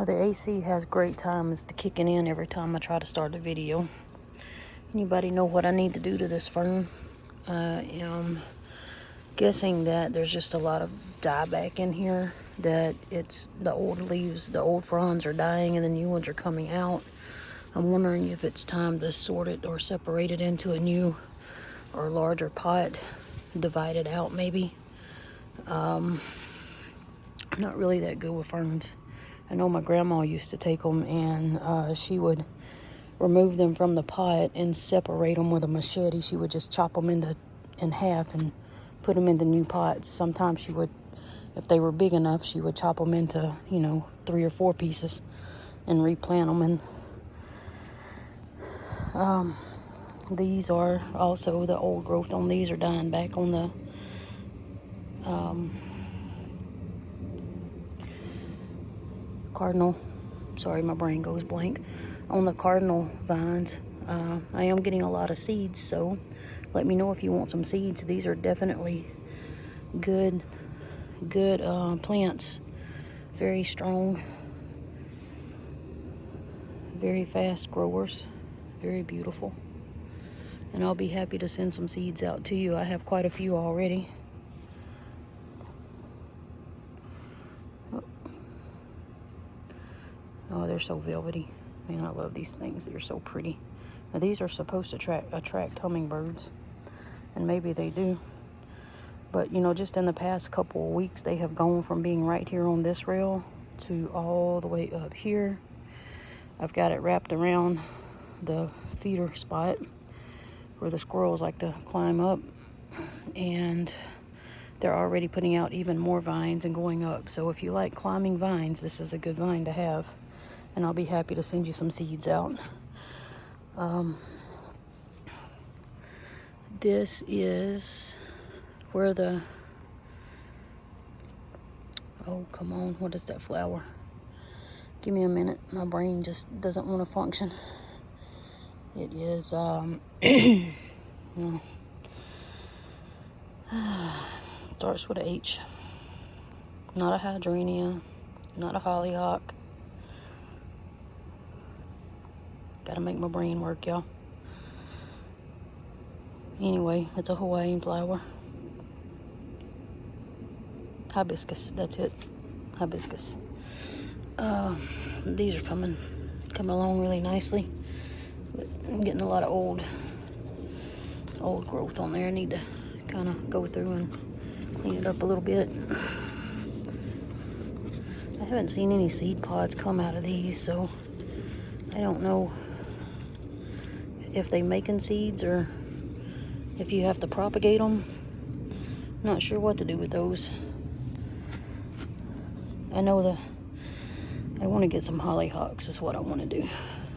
Well, the AC has great times to kicking in every time I try to start a video. Anybody know what I need to do to this fern? I'm guessing that there's just a lot of dieback in here, that it's the old leaves, the old fronds are dying and the new ones are coming out. I'm wondering if it's time to sort it or separate it into a new or larger pot, divide it out maybe. I'm not really that good with ferns. I know my grandma used to take them and she would remove them from the pot and separate them with a machete. She would just chop them in half and put them into new pots. Sometimes she would, if they were big enough, she would chop them into, 3 or 4 pieces and replant them. And these are also, the old growth on these are dying back on the cardinal. Sorry, my brain goes blank. On the cardinal vines, I am getting a lot of seeds, so let me know if you want some seeds. These are definitely good plants. Very strong, very fast growers, very beautiful. And I'll be happy to send some seeds out to you. I have quite a few already. Oh, they're so velvety. Man, I love these things. They're so pretty. Now, these are supposed to attract hummingbirds, and maybe they do. But, just in the past couple of weeks, they have gone from being right here on this rail to all the way up here. I've got it wrapped around the feeder spot where the squirrels like to climb up, and they're already putting out even more vines and going up. So if you like climbing vines, this is a good vine to have, and I'll be happy to send you some seeds out. This is where oh, come on, what is that flower? Give me a minute, my brain just doesn't want to function. It is, starts with a H. Not a hydrangeum, not a hollyhock. Gotta make my brain work, y'all. Anyway, it's a Hawaiian flower. Hibiscus, that's it. Hibiscus. These are coming along really nicely. But I'm getting a lot of old growth on there. I need to kind of go through and clean it up a little bit. I haven't seen any seed pods come out of these, so I don't know if they making seeds or if you have to propagate them. Not sure what to do with those. I know I want to get some hollyhocks is what I want to do.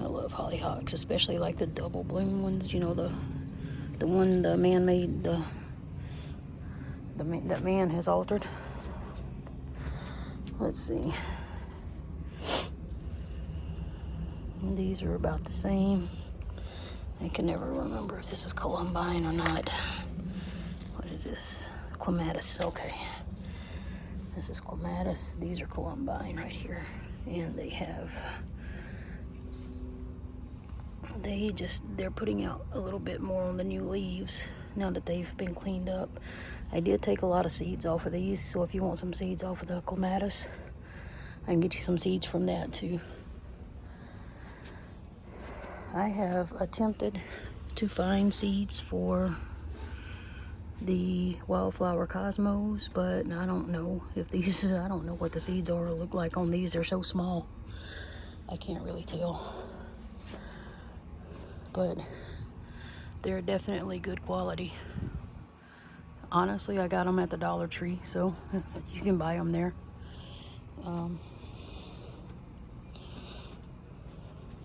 I love hollyhocks, especially like the double bloom ones. The one the man made, that man has altered. Let's see. These are about the same. I can never remember if this is columbine or not. What is this? Clematis, okay. This is clematis. These are columbine right here. And they're putting out a little bit more on the new leaves now that they've been cleaned up. I did take a lot of seeds off of these, so if you want some seeds off of the clematis, I can get you some seeds from that too. I have attempted to find seeds for the wildflower cosmos, but I don't know I don't know what the seeds are or look like on these. They're so small, I can't really tell. But they're definitely good quality. Honestly, I got them at the Dollar Tree, so you can buy them there.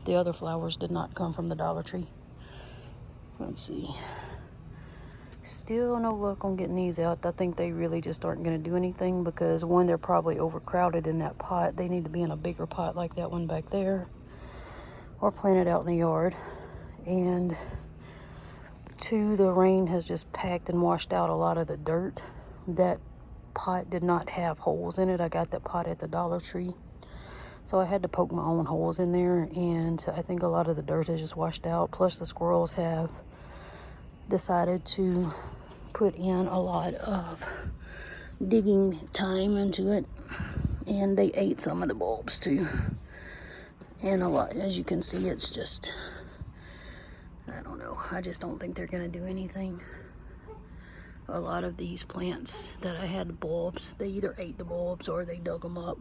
The other flowers did not come from the Dollar Tree. Let's see. Still no luck on getting these out. I think they really just aren't going to do anything because, one, they're probably overcrowded in that pot. They need to be in a bigger pot like that one back there, or planted out in the yard. And 2, the rain has just packed and washed out a lot of the dirt. That pot did not have holes in it. I got that pot at the Dollar Tree. So I had to poke my own holes in there, and I think a lot of the dirt has just washed out. Plus the squirrels have decided to put in a lot of digging time into it, and they ate some of the bulbs too. And a lot, as you can see, it's just, I don't know, I just don't think they're gonna do anything. A lot of these plants that I had bulbs, they either ate the bulbs or they dug them up.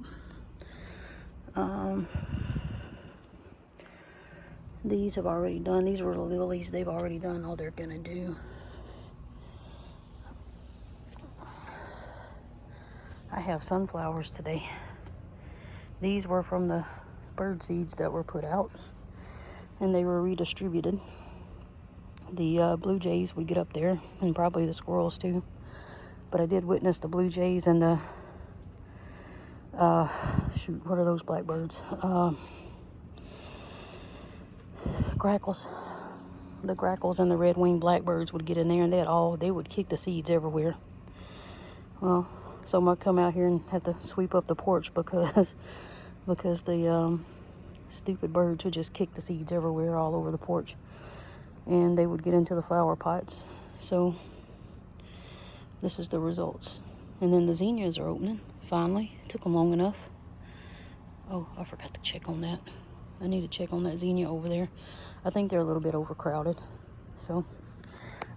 These have already done, these were the lilies, they've already done all they're gonna do. I have sunflowers today. These were from the bird seeds that were put out, and they were redistributed. The blue jays would get up there, and probably the squirrels too. But I did witness the blue jays and the, shoot, what are those blackbirds? Grackles. The grackles and the red-winged blackbirds would get in there, and they would kick the seeds everywhere. Well, so I'm gonna come out here and have to sweep up the porch because the stupid birds would just kick the seeds everywhere all over the porch, and they would get into the flower pots. So this is the results. And then the zinnias are opening finally. It took them long enough. Oh, I forgot to check on that. I need to check on that zinnia over there. I think they're a little bit overcrowded, so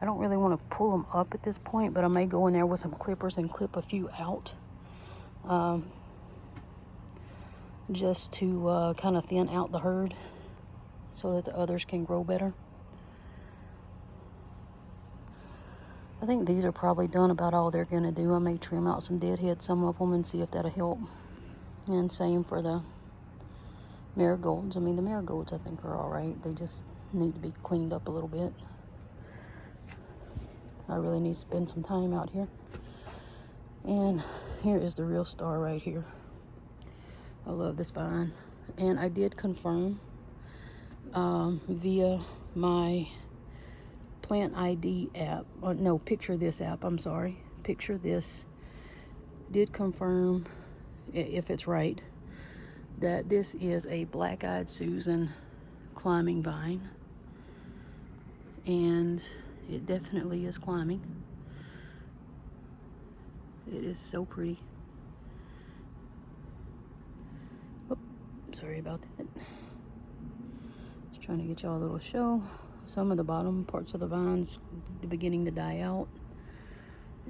I don't really want to pull them up at this point, but I may go in there with some clippers and clip a few out, just to kind of thin out the herd so that the others can grow better. I think these are probably done about all they're going to do. I may trim out some deadheads, some of them, and see if that'll help. And same for the marigolds. I mean, the marigolds I think are all right. They just need to be cleaned up a little bit. I really need to spend some time out here. And here is the real star right here. I love this vine. And I did confirm via my Plant ID app, no, Picture This app, I'm sorry. Picture This did confirm, if it's right, that this is a Black-Eyed Susan climbing vine. And it definitely is climbing. It is so pretty. Oh, sorry about that. Just trying to get y'all a little show. Some of the bottom parts of the vines beginning to die out.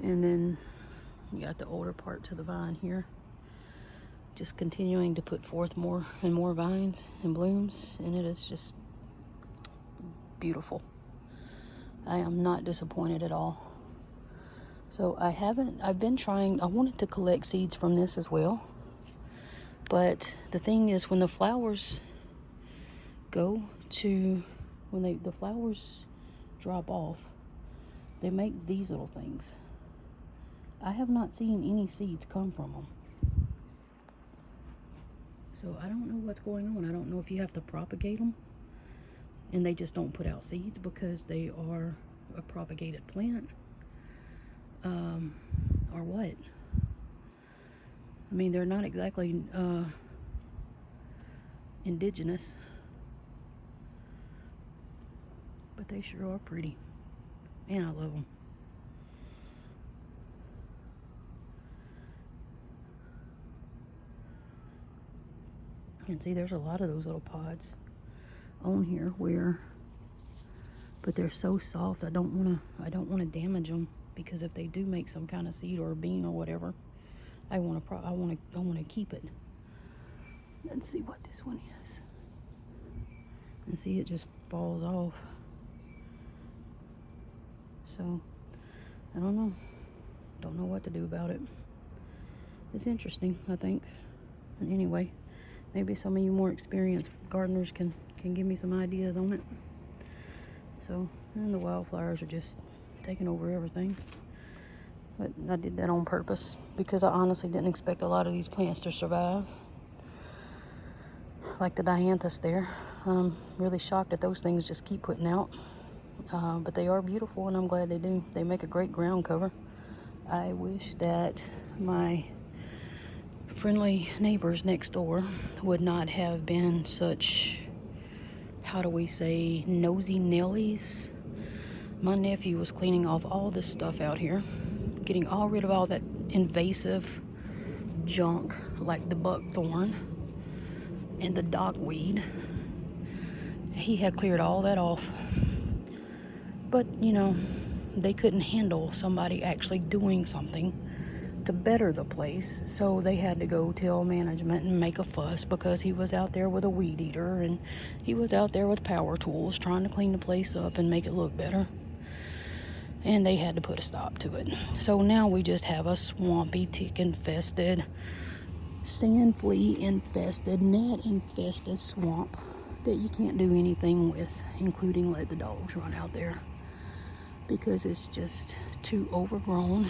And then you got the older part to the vine here. Just continuing to put forth more and more vines and blooms. And it is just beautiful. I am not disappointed at all. So I've been trying, I wanted to collect seeds from this as well. But the thing is, when the flowers go to, when the flowers drop off, they make these little things. I have not seen any seeds come from them. So I don't know what's going on. I don't know if you have to propagate them and they just don't put out seeds because they are a propagated plant, or what. I mean, they're not exactly indigenous, but they sure are pretty, and I love them. And see, there's a lot of those little pods on here but they're so soft. I don't want to damage them, because if they do make some kind of seed or a bean or whatever, I want to keep it. Let's see what this one is. And see, it just falls off. So I don't know what to do about it. It's interesting, I think. And anyway, maybe some of you more experienced gardeners can give me some ideas on it. So, and the wildflowers are just taking over everything. But I did that on purpose because I honestly didn't expect a lot of these plants to survive. Like the dianthus there. I'm really shocked that those things just keep putting out. But they are beautiful, and I'm glad they do. They make a great ground cover. I wish that my friendly neighbors next door would not have been such, how do we say, nosy Nellies. My nephew was cleaning off all this stuff out here, getting all rid of all that invasive junk like the buckthorn and the dockweed. He had cleared all that off. But, you know, they couldn't handle somebody actually doing something to better the place, so they had to go tell management and make a fuss because he was out there with a weed eater and he was out there with power tools trying to clean the place up and make it look better. And they had to put a stop to it. So now we just have a swampy, tick-infested, sand flea-infested, net-infested swamp that you can't do anything with, including let the dogs run out there, because it's just too overgrown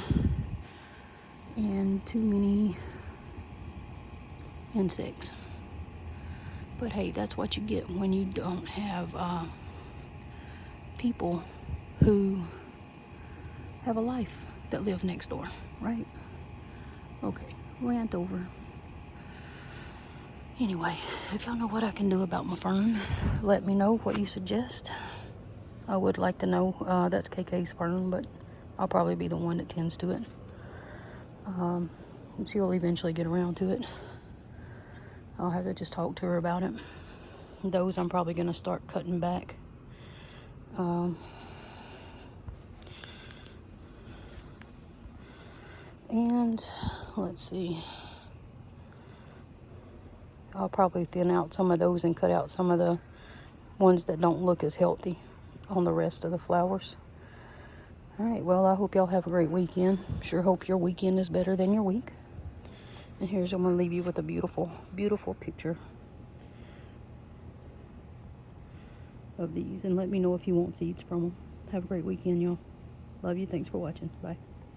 and too many insects. But hey, that's what you get when you don't have people who have a life that live next door, right? Okay, rant over. Anyway, if y'all know what I can do about my fern, let me know what you suggest. I would like to know. That's KK's fern, but I'll probably be the one that tends to it. She'll eventually get around to it. I'll have to just talk to her about it. Those I'm probably going to start cutting back. And let's see. I'll probably thin out some of those and cut out some of the ones that don't look as healthy on the rest of the flowers. Alright, well, I hope y'all have a great weekend. Sure hope your weekend is better than your week. And here's, I'm going to leave you with a beautiful, beautiful picture of these. And let me know if you want seeds from them. Have a great weekend, y'all. Love you. Thanks for watching. Bye.